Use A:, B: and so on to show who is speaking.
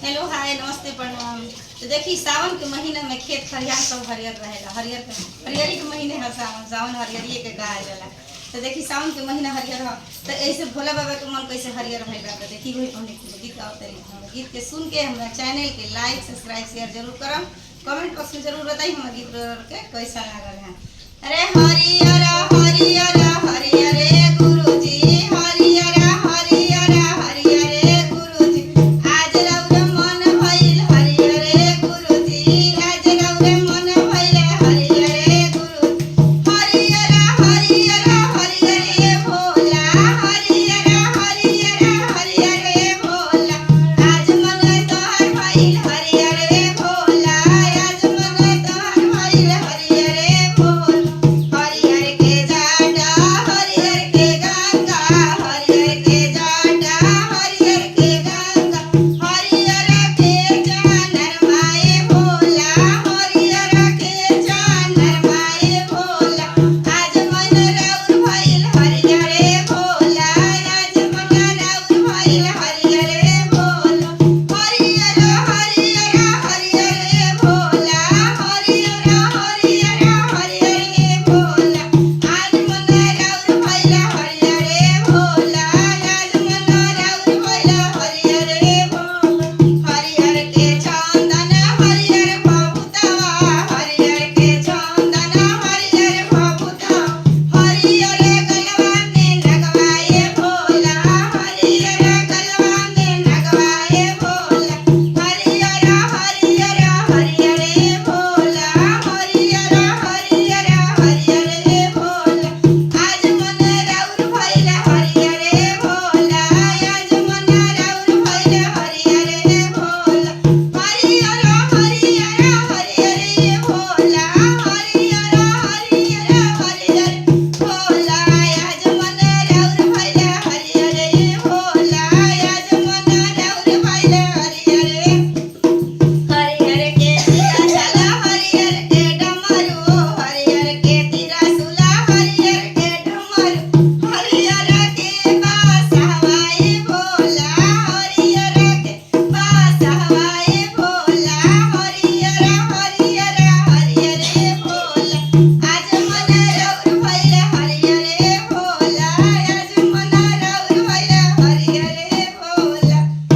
A: Hello hi नमस्ते प्रणाम। तो देखी सावन के महीना में खेत खलिहान सब हरियर रहेला। हरियरी के महीने है सावन हरियरी के कहा जाला। तो देखी सावन के महीना हरियर है तो ऐसे भोला बाबा के मन कैसे हरियर भइल बा। देखी वही हमने गीत गाते गीत के सुन के हमारा चैनल के लाइक सब्सक्राइब शेयर जरूर करम। कमेंट बॉक्स में जरूर बताई हमारे गीत के कैसा लागल है। अरे हरियर हरियर